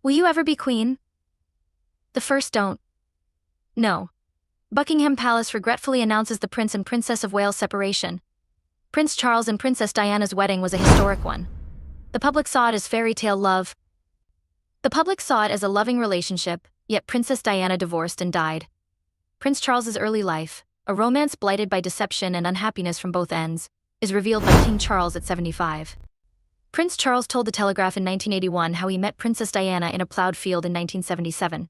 Will you ever be queen? The first don't. No. Buckingham Palace regretfully announces the Prince and Princess of Wales' separation. Prince Charles and Princess Diana's wedding was a historic one. The public saw it as fairy tale love. The public saw it as a loving relationship, yet Princess Diana divorced and died. Prince Charles's early life, a romance blighted by deception and unhappiness from both ends, is revealed by King Charles at 75. Prince Charles told The Telegraph in 1981 how he met Princess Diana in a plowed field in 1977.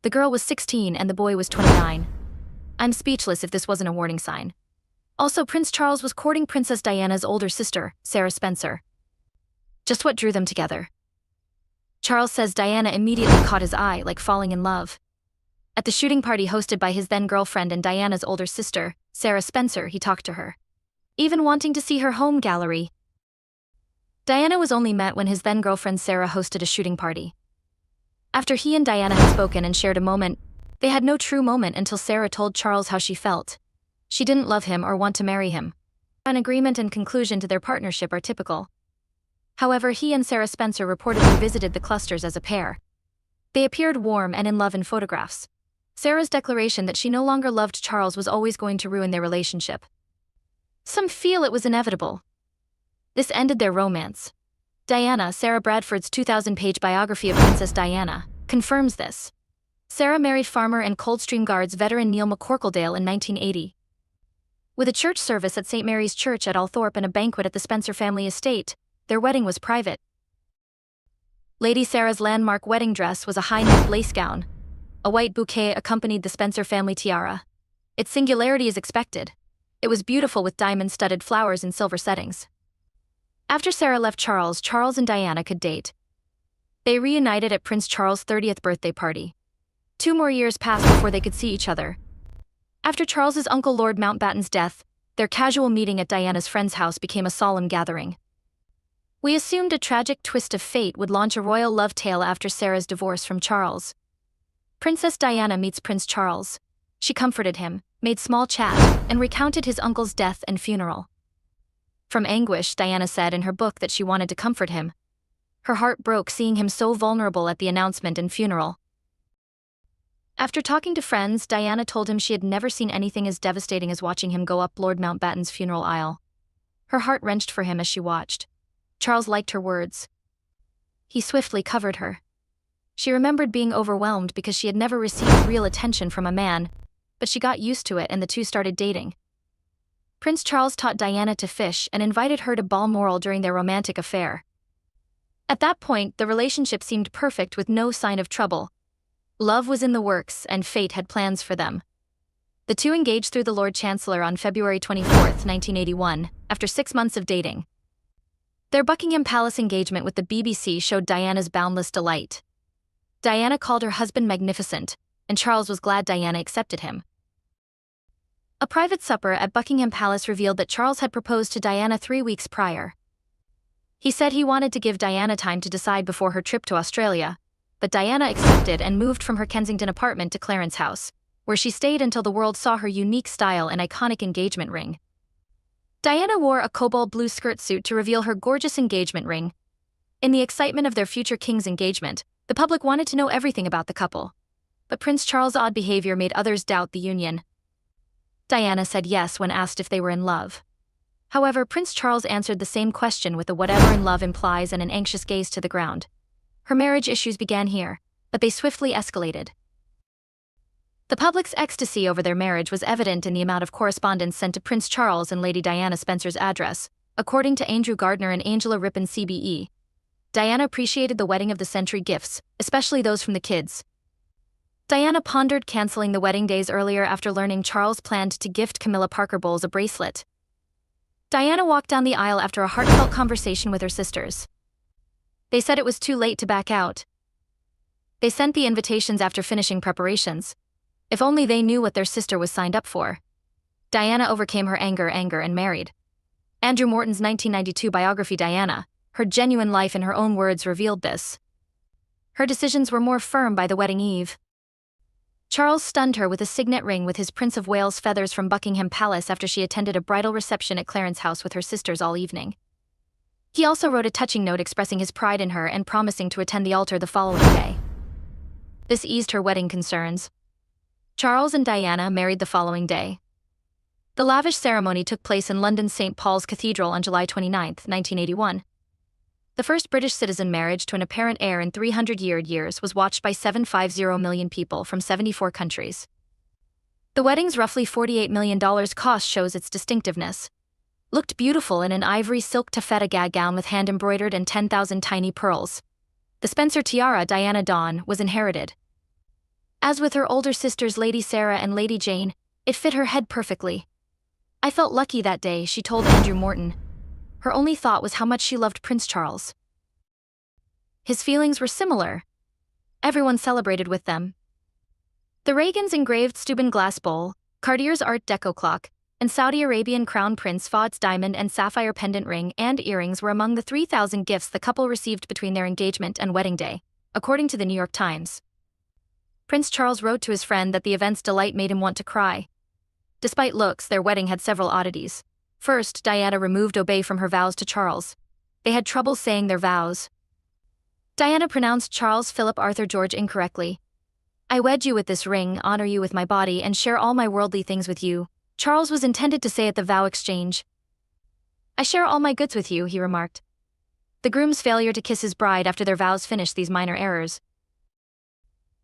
The girl was 16 and the boy was 29. I'm speechless if this wasn't a warning sign. Also, Prince Charles was courting Princess Diana's older sister, Sarah Spencer. Just what drew them together? Charles says Diana immediately caught his eye, like falling in love. At the shooting party hosted by his then-girlfriend and Diana's older sister, Sarah Spencer, he talked to her, even wanting to see her home gallery. Diana was only met when his then-girlfriend Sarah hosted a shooting party. After he and Diana had spoken and shared a moment, they had no true moment until Sarah told Charles how she felt. She didn't love him or want to marry him. An agreement and conclusion to their partnership are typical. However, he and Sarah Spencer reportedly visited the clusters as a pair. They appeared warm and in love in photographs. Sarah's declaration that she no longer loved Charles was always going to ruin their relationship. Some feel it was inevitable. This ended their romance. Diana, Sarah Bradford's 2,000-page biography of Princess Diana, confirms this. Sarah married farmer and Coldstream Guards veteran Neil McCorkledale in 1980. With a church service at St. Mary's Church at Althorpe and a banquet at the Spencer family estate, their wedding was private. Lady Sarah's landmark wedding dress was a high-neck lace gown. A white bouquet accompanied the Spencer family tiara. Its singularity is expected. It was beautiful with diamond-studded flowers in silver settings. After Sarah left Charles, Charles and Diana could date. They reunited at Prince Charles' 30th birthday party. 2 more years passed before they could see each other. After Charles's uncle Lord Mountbatten's death, their casual meeting at Diana's friend's house became a solemn gathering. We assumed a tragic twist of fate would launch a royal love tale after Sarah's divorce from Charles. Princess Diana meets Prince Charles. She comforted him, made small chat, and recounted his uncle's death and funeral. From anguish, Diana said in her book that she wanted to comfort him. Her heart broke seeing him so vulnerable at the announcement and funeral. After talking to friends, Diana told him she had never seen anything as devastating as watching him go up Lord Mountbatten's funeral aisle. Her heart wrenched for him as she watched. Charles liked her words. He swiftly covered her. She remembered being overwhelmed because she had never received real attention from a man, but she got used to it and the two started dating. Prince Charles taught Diana to fish and invited her to Balmoral during their romantic affair. At that point, the relationship seemed perfect with no sign of trouble. Love was in the works and fate had plans for them. The two engaged through the Lord Chancellor on February 24, 1981, after 6 months of dating. Their Buckingham Palace engagement with the BBC showed Diana's boundless delight. Diana called her husband magnificent, and Charles was glad Diana accepted him. A private supper at Buckingham Palace revealed that Charles had proposed to Diana 3 weeks prior. He said he wanted to give Diana time to decide before her trip to Australia, but Diana accepted and moved from her Kensington apartment to Clarence House, where she stayed until the world saw her unique style and iconic engagement ring. Diana wore a cobalt blue skirt suit to reveal her gorgeous engagement ring. In the excitement of their future king's engagement, the public wanted to know everything about the couple. But Prince Charles' odd behavior made others doubt the union. Diana said yes when asked if they were in love. However, Prince Charles answered the same question with a whatever in love implies and an anxious gaze to the ground. Her marriage issues began here, but they swiftly escalated. The public's ecstasy over their marriage was evident in the amount of correspondence sent to Prince Charles and Lady Diana Spencer's address, according to Andrew Gardner and Angela Rippon CBE. Diana appreciated the wedding of the century gifts, especially those from the kids. Diana pondered canceling the wedding days earlier after learning Charles planned to gift Camilla Parker Bowles a bracelet. Diana walked down the aisle after a heartfelt conversation with her sisters. They said it was too late to back out. They sent the invitations after finishing preparations. If only they knew what their sister was signed up for. Diana overcame her anger and married. Andrew Morton's 1992 biography Diana, her genuine life in her own words revealed this. Her decisions were more firm by the wedding eve. Charles stunned her with a signet ring with his Prince of Wales feathers from Buckingham Palace after she attended a bridal reception at Clarence House with her sisters all evening. He also wrote a touching note expressing his pride in her and promising to attend the altar the following day. This eased her wedding concerns. Charles and Diana married the following day. The lavish ceremony took place in London's St. Paul's Cathedral on July 29, 1981. The first British citizen marriage to an apparent heir in 300 years was watched by 750 million people from 74 countries. The wedding's roughly $48 million cost shows its distinctiveness. Looked beautiful in an ivory silk taffeta gag gown with hand-embroidered and 10,000 tiny pearls. The Spencer tiara Diana Dawn was inherited. As with her older sisters Lady Sarah and Lady Jane, it fit her head perfectly. I felt lucky that day, she told Andrew Morton. Her only thought was how much she loved Prince Charles. His feelings were similar. Everyone celebrated with them. The Reagans' engraved Steuben glass bowl, Cartier's Art Deco clock, and Saudi Arabian Crown Prince Fahd's diamond and sapphire pendant ring and earrings were among the 3,000 gifts the couple received between their engagement and wedding day, according to the New York Times. Prince Charles wrote to his friend that the event's delight made him want to cry. Despite looks, their wedding had several oddities. First, Diana removed obey from her vows to Charles. They had trouble saying their vows. Diana pronounced Charles Philip Arthur George incorrectly. I wed you with this ring, honor you with my body, and share all my worldly things with you, Charles was intended to say at the vow exchange. I share all my goods with you, he remarked. The groom's failure to kiss his bride after their vows finished these minor errors.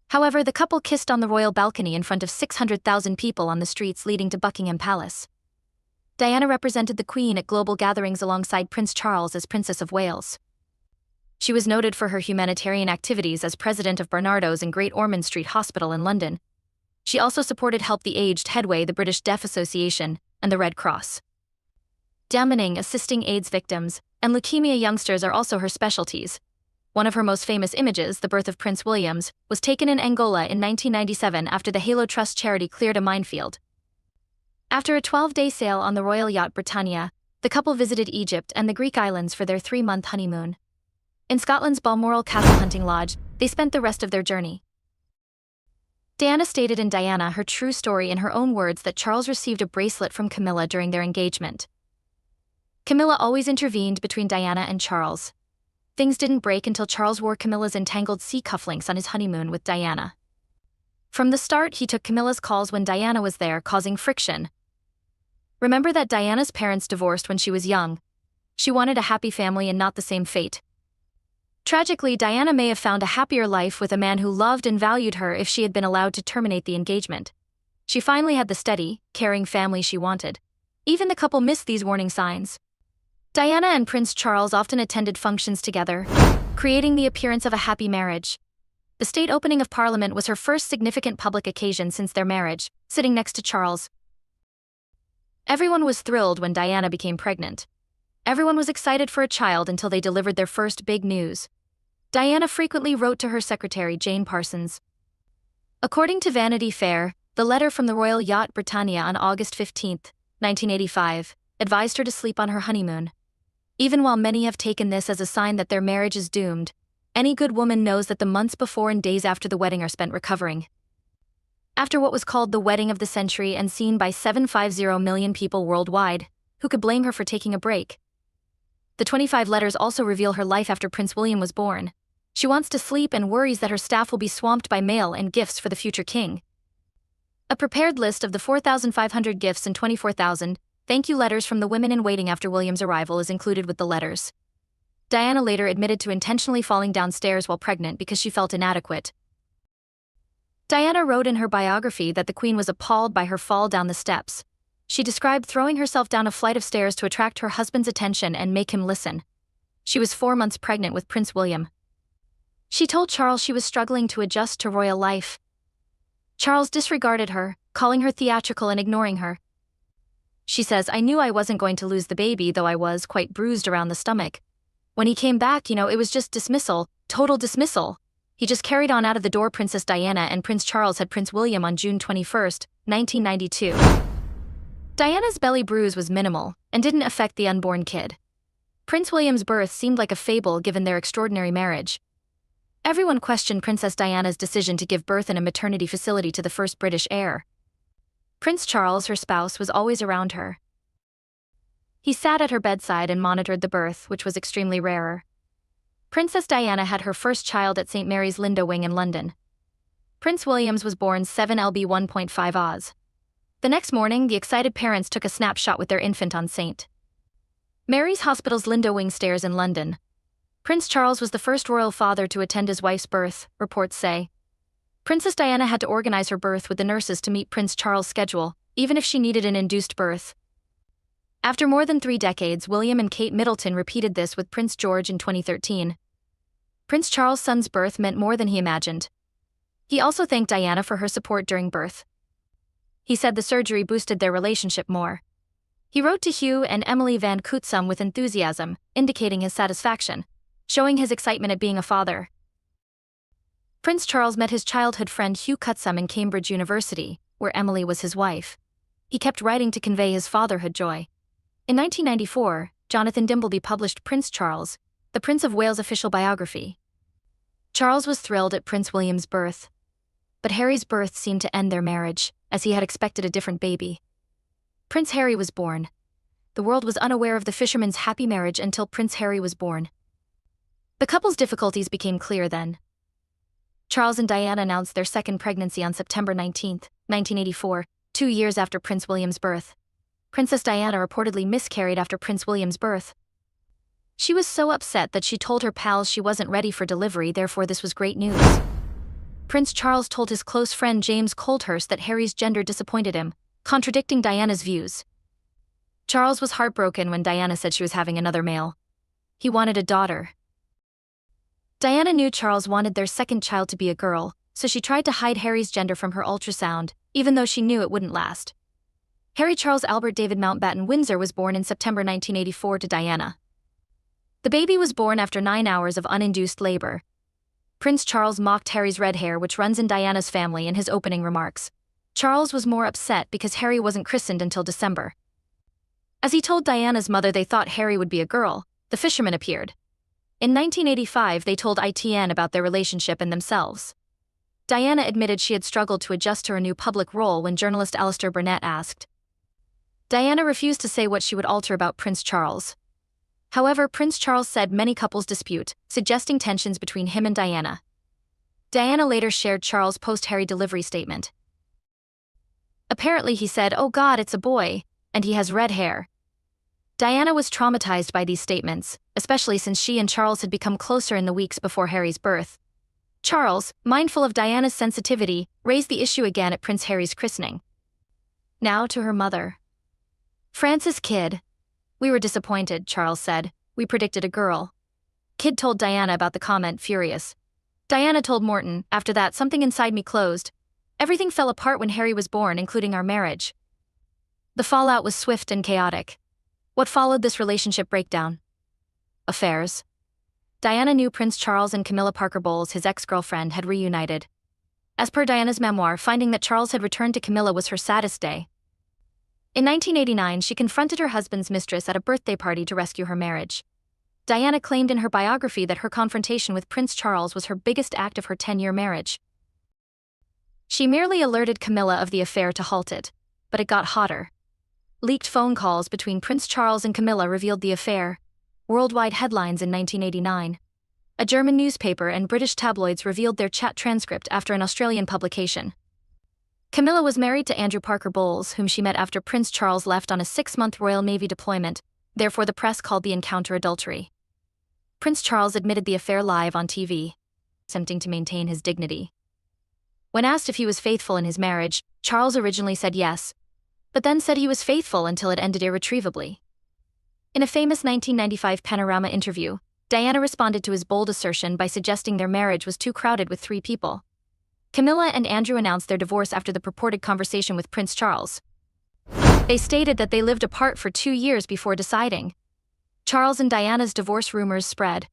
However, the couple kissed on the royal balcony in front of 600,000 people on the streets leading to Buckingham Palace. Diana represented the Queen at global gatherings alongside Prince Charles as Princess of Wales. She was noted for her humanitarian activities as president of Barnardo's and Great Ormond Street Hospital in London. She also supported Help the Aged Headway, the British Deaf Association, and the Red Cross. Damning, assisting AIDS victims, and leukemia youngsters are also her specialties. One of her most famous images, the birth of Prince Williams, was taken in Angola in 1997 after the Halo Trust charity cleared a minefield. After a 12-day sail on the royal yacht Britannia, the couple visited Egypt and the Greek islands for their 3-month honeymoon. In Scotland's Balmoral Castle hunting lodge, they spent the rest of their journey. Diana stated in Diana her true story in her own words that Charles received a bracelet from Camilla during their engagement. Camilla always intervened between Diana and Charles. Things didn't break until Charles wore Camilla's entangled sea cufflinks on his honeymoon with Diana. From the start, he took Camilla's calls when Diana was there, causing friction. Remember that Diana's parents divorced when she was young. She wanted a happy family and not the same fate. Tragically, Diana may have found a happier life with a man who loved and valued her if she had been allowed to terminate the engagement. She finally had the steady, caring family she wanted. Even the couple missed these warning signs. Diana and Prince Charles often attended functions together, creating the appearance of a happy marriage. The state opening of Parliament was her first significant public occasion since their marriage, sitting next to Charles. Everyone was thrilled when Diana became pregnant. Everyone was excited for a child until they delivered their first big news. Diana frequently wrote to her secretary, Jane Parsons. According to Vanity Fair, the letter from the royal yacht Britannia on August 15, 1985, advised her to sleep on her honeymoon. Even while many have taken this as a sign that their marriage is doomed, any good woman knows that the months before and days after the wedding are spent recovering. After what was called the wedding of the century and seen by 750 million people worldwide, who could blame her for taking a break? The 25 letters also reveal her life after Prince William was born. She wants to sleep and worries that her staff will be swamped by mail and gifts for the future king. A prepared list of the 4,500 gifts and 24,000 thank you letters from the women in waiting after William's arrival is included with the letters. Diana later admitted to intentionally falling downstairs while pregnant because she felt inadequate. Diana wrote in her biography that the Queen was appalled by her fall down the steps. She described throwing herself down a flight of stairs to attract her husband's attention and make him listen. She was 4 months pregnant with Prince William. She told Charles she was struggling to adjust to royal life. Charles disregarded her, calling her theatrical and ignoring her. She says, I knew I wasn't going to lose the baby, though I was quite bruised around the stomach. When he came back, it was just dismissal, total dismissal. He just carried on out of the door. Princess Diana and Prince Charles had Prince William on June 21, 1992. Diana's belly bruise was minimal and didn't affect the unborn kid. Prince William's birth seemed like a fable given their extraordinary marriage. Everyone questioned Princess Diana's decision to give birth in a maternity facility to the first British heir. Prince Charles, her spouse, was always around her. He sat at her bedside and monitored the birth, which was extremely rarer. Princess Diana had her first child at St. Mary's Lindo Wing in London. Prince Williams was born 7lb 1.5 Oz. The next morning, the excited parents took a snapshot with their infant on St. Mary's Hospital's Lindo Wing stairs in London. Prince Charles was the first royal father to attend his wife's birth, reports say. Princess Diana had to organize her birth with the nurses to meet Prince Charles' schedule, even if she needed an induced birth. After more than 3 decades, William and Kate Middleton repeated this with Prince George in 2013. Prince Charles' son's birth meant more than he imagined. He also thanked Diana for her support during birth. He said the surgery boosted their relationship more. He wrote to Hugh and Emily van Cutsum with enthusiasm, indicating his satisfaction, showing his excitement at being a father. Prince Charles met his childhood friend Hugh Cutsum in Cambridge University, where Emily was his wife. He kept writing to convey his fatherhood joy. In 1994, Jonathan Dimbleby published Prince Charles, the Prince of Wales' official biography. Charles was thrilled at Prince William's birth. But Harry's birth seemed to end their marriage, as he had expected a different baby. Prince Harry was born. The world was unaware of the fisherman's happy marriage until Prince Harry was born. The couple's difficulties became clear then. Charles and Diana announced their second pregnancy on September 19, 1984, 2 years after Prince William's birth. Princess Diana reportedly miscarried after Prince William's birth. She was so upset that she told her pals she wasn't ready for delivery, therefore this was great news. Prince Charles told his close friend James Coldhurst that Harry's gender disappointed him, contradicting Diana's views. Charles was heartbroken when Diana said she was having another male. He wanted a daughter. Diana knew Charles wanted their second child to be a girl, so she tried to hide Harry's gender from her ultrasound, even though she knew it wouldn't last. Harry Charles Albert David Mountbatten Windsor was born in September 1984 to Diana. The baby was born after 9 hours of uninduced labor. Prince Charles mocked Harry's red hair, which runs in Diana's family, in his opening remarks. Charles was more upset because Harry wasn't christened until December. As he told Diana's mother they thought Harry would be a girl, the fisherman appeared. In 1985, they told ITN about their relationship and themselves. Diana admitted she had struggled to adjust to her new public role when journalist Alistair Burnett asked. Diana refused to say what she would alter about Prince Charles. However, Prince Charles said many couples dispute, suggesting tensions between him and Diana. Diana later shared Charles' post-Harry delivery statement. Apparently he said, "Oh God, it's a boy, and he has red hair." Diana was traumatized by these statements, especially since she and Charles had become closer in the weeks before Harry's birth. Charles, mindful of Diana's sensitivity, raised the issue again at Prince Harry's christening. Now to her mother. "Francis Kidd. We were disappointed," Charles said. "We predicted a girl." Kidd told Diana about the comment, furious. Diana told Morton, "After that, something inside me closed. Everything fell apart when Harry was born, including our marriage." The fallout was swift and chaotic. What followed this relationship breakdown? Affairs. Diana knew Prince Charles and Camilla Parker Bowles, his ex-girlfriend, had reunited. As per Diana's memoir, finding that Charles had returned to Camilla was her saddest day. In 1989, she confronted her husband's mistress at a birthday party to rescue her marriage. Diana claimed in her biography that her confrontation with Prince Charles was her biggest act of her 10-year marriage. She merely alerted Camilla of the affair to halt it, but it got hotter. Leaked phone calls between Prince Charles and Camilla revealed the affair. Worldwide headlines in 1989. A German newspaper and British tabloids revealed their chat transcript after an Australian publication. Camilla was married to Andrew Parker Bowles, whom she met after Prince Charles left on a 6-month Royal Navy deployment, therefore the press called the encounter adultery. Prince Charles admitted the affair live on TV, attempting to maintain his dignity. When asked if he was faithful in his marriage, Charles originally said yes, but then said he was faithful until it ended irretrievably. In a famous 1995 Panorama interview, Diana responded to his bold assertion by suggesting their marriage was too crowded with 3 people. Camilla and Andrew announced their divorce after the purported conversation with Prince Charles. They stated that they lived apart for 2 years before deciding. Charles and Diana's divorce rumors spread.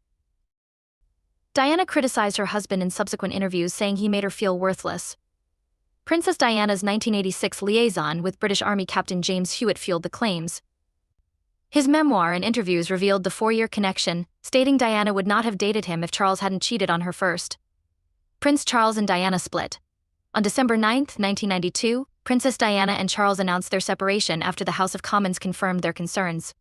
Diana criticized her husband in subsequent interviews, saying he made her feel worthless. Princess Diana's 1986 liaison with British Army Captain James Hewitt fueled the claims. His memoir and interviews revealed the 4-year connection, stating Diana would not have dated him if Charles hadn't cheated on her first. Prince Charles and Diana split. On December 9, 1992, Princess Diana and Charles announced their separation after the House of Commons confirmed their concerns.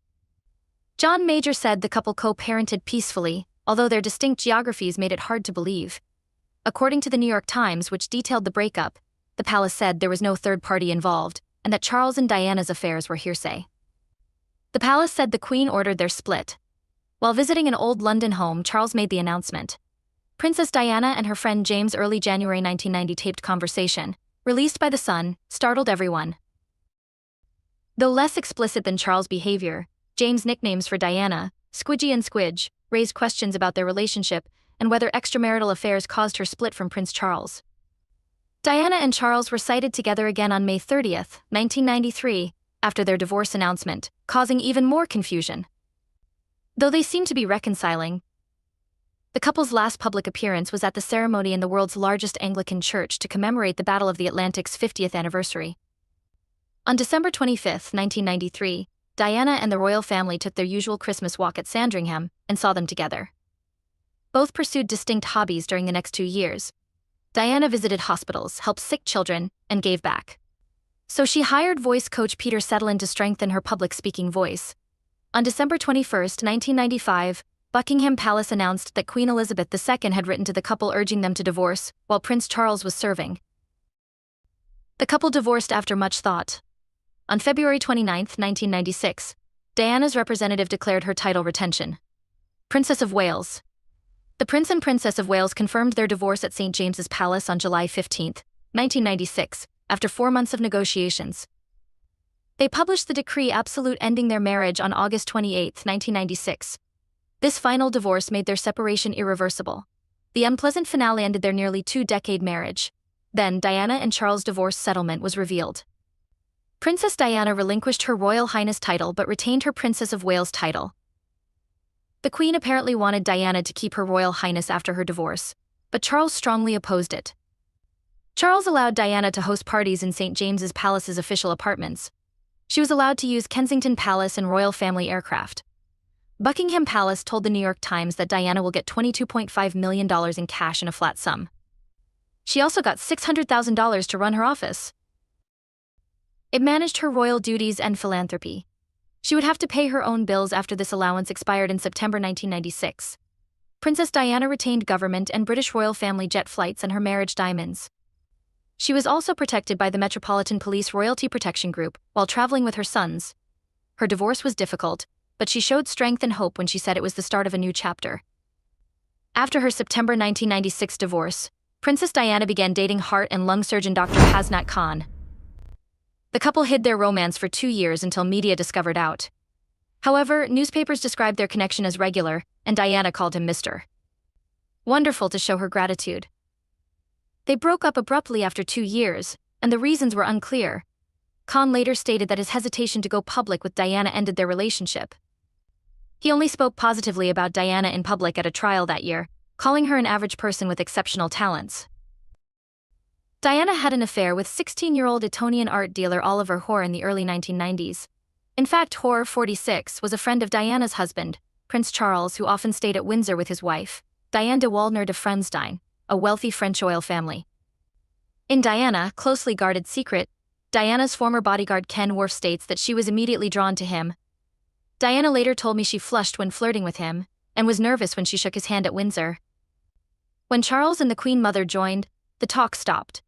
John Major said the couple co-parented peacefully, although their distinct geographies made it hard to believe. According to the New York Times, which detailed the breakup, the palace said there was no third party involved, and that Charles and Diana's affairs were hearsay. The palace said the Queen ordered their split. While visiting an old London home, Charles made the announcement. Princess Diana and her friend James' early January 1990 taped conversation, released by The Sun, startled everyone. Though less explicit than Charles' behavior, James' nicknames for Diana, Squidgy and Squidge, raised questions about their relationship and whether extramarital affairs caused her split from Prince Charles. Diana and Charles were sighted together again on May 30, 1993, after their divorce announcement, causing even more confusion. Though they seemed to be reconciling, the couple's last public appearance was at the ceremony in the world's largest Anglican church to commemorate the Battle of the Atlantic's 50th anniversary. On December 25, 1993, Diana and the royal family took their usual Christmas walk at Sandringham and saw them together. Both pursued distinct hobbies during the next 2 years. Diana visited hospitals, helped sick children, and gave back. So she hired voice coach Peter Settlein to strengthen her public speaking voice. On December 21, 1995, Buckingham Palace announced that Queen Elizabeth II had written to the couple urging them to divorce, while Prince Charles was serving. The couple divorced after much thought. On February 29, 1996, Diana's representative declared her title retention. Princess of Wales. The Prince and Princess of Wales confirmed their divorce at St. James's Palace on July 15, 1996, after 4 months of negotiations. They published the decree absolute ending their marriage on August 28, 1996. This final divorce made their separation irreversible. The unpleasant finale ended their nearly 2-decade marriage. Then, Diana and Charles' divorce settlement was revealed. Princess Diana relinquished her Royal Highness title but retained her Princess of Wales title. The Queen apparently wanted Diana to keep her Royal Highness after her divorce, but Charles strongly opposed it. Charles allowed Diana to host parties in St. James's Palace's official apartments. She was allowed to use Kensington Palace and royal family aircraft. Buckingham Palace told the New York Times that Diana will get $22.5 million in cash in a flat sum. She also got $600,000 to run her office. It managed her royal duties and philanthropy. She would have to pay her own bills after this allowance expired in September 1996. Princess Diana retained government and British royal family jet flights and her marriage diamonds. She was also protected by the Metropolitan Police Royalty Protection Group while traveling with her sons. Her divorce was difficult, but she showed strength and hope when she said it was the start of a new chapter. After her September 1996 divorce, Princess Diana began dating heart and lung surgeon Dr. Hasnat Khan. The couple hid their romance for 2 years until media discovered out. However, newspapers described their connection as regular, and Diana called him Mr. Wonderful to show her gratitude. They broke up abruptly after 2 years, and the reasons were unclear. Khan later stated that his hesitation to go public with Diana ended their relationship. He only spoke positively about Diana in public at a trial that year, calling her an average person with exceptional talents. Diana had an affair with 16-year-old Etonian art dealer Oliver Hoare in the early 1990s. In fact, Hoare, 46, was a friend of Diana's husband, Prince Charles, who often stayed at Windsor with his wife, Diane de Waldner de Frenstein, a wealthy French oil family. In Diana, closely guarded secret, Diana's former bodyguard Ken Worf states that she was immediately drawn to him. Diana later told me she flushed when flirting with him, and was nervous when she shook his hand at Windsor. When Charles and the Queen Mother joined, the talk stopped.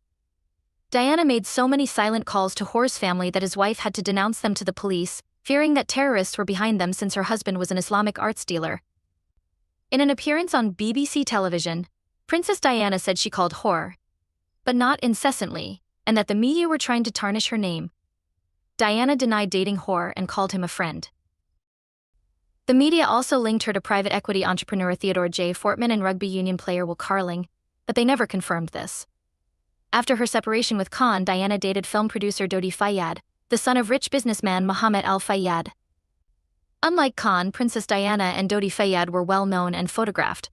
Diana made so many silent calls to Hoare's family that his wife had to denounce them to the police, fearing that terrorists were behind them since her husband was an Islamic arts dealer. In an appearance on BBC television, Princess Diana said she called Hoare, but not incessantly, and that the media were trying to tarnish her name. Diana denied dating Hoare and called him a friend. The media also linked her to private equity entrepreneur Theodore J. Fortman and rugby union player Will Carling, but they never confirmed this. After her separation with Khan, Diana dated film producer Dodi Fayyad, the son of rich businessman Mohammed Al Fayyad. Unlike Khan, Princess Diana and Dodi Fayyad were well known and photographed.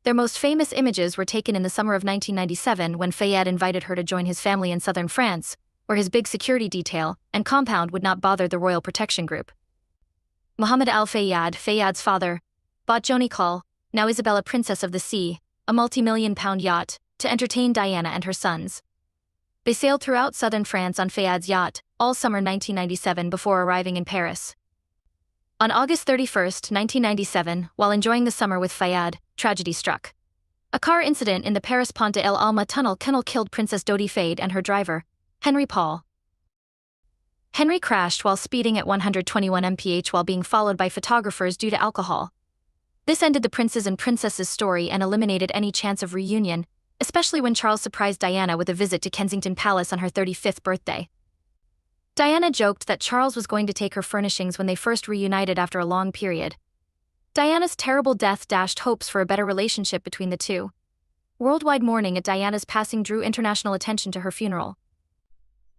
Their most famous images were taken in the summer of 1997 when Fayyad invited her to join his family in southern France, where his big security detail and compound would not bother the Royal Protection Group. Mohammed Al Fayyad, Fayyad's father, bought Joni Call, now Isabella Princess of the Sea, a multi-million-pound yacht, to entertain Diana and her sons. They sailed throughout southern France on Fayyad's yacht, all summer 1997 before arriving in Paris. On August 31st, 1997, while enjoying the summer with Fayyad, tragedy struck. A car incident in the Paris Pont de El Alma tunnel killed Princess Dodi Fayed and her driver, Henry Paul. Henry crashed while speeding at 121 mph while being followed by photographers due to alcohol. This ended the prince's and princess's story and eliminated any chance of reunion, especially when Charles surprised Diana with a visit to Kensington Palace on her 35th birthday. Diana joked that Charles was going to take her furnishings when they first reunited after a long period. Diana's terrible death dashed hopes for a better relationship between the two. Worldwide mourning at Diana's passing drew international attention to her funeral.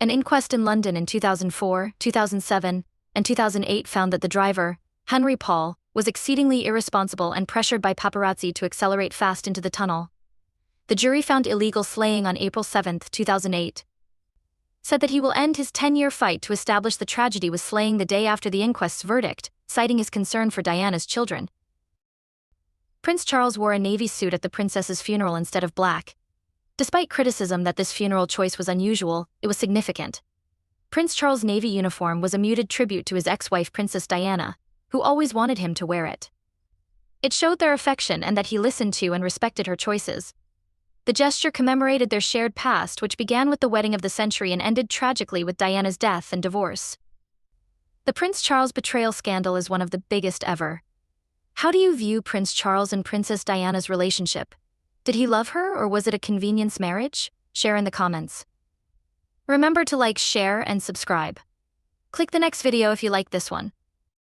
An inquest in London in 2004, 2007, and 2008 found that the driver, Henry Paul, was exceedingly irresponsible and pressured by paparazzi to accelerate fast into the tunnel. The jury found illegal slaying on April 7, 2008. Said that he will end his 10-year fight to establish the tragedy was slaying the day after the inquest's verdict, citing his concern for Diana's children. Prince Charles wore a navy suit at the princess's funeral instead of black. Despite criticism that this funeral choice was unusual, it was significant. Prince Charles' navy uniform was a muted tribute to his ex-wife Princess Diana, who always wanted him to wear it. It showed their affection and that he listened to and respected her choices. The gesture commemorated their shared past, which began with the wedding of the century and ended tragically with Diana's death and divorce. The Prince Charles betrayal scandal is one of the biggest ever. How do you view Prince Charles and Princess Diana's relationship? Did he love her, or was it a convenience marriage? Share in the comments. Remember to like, share, and subscribe. Click the next video if you like this one.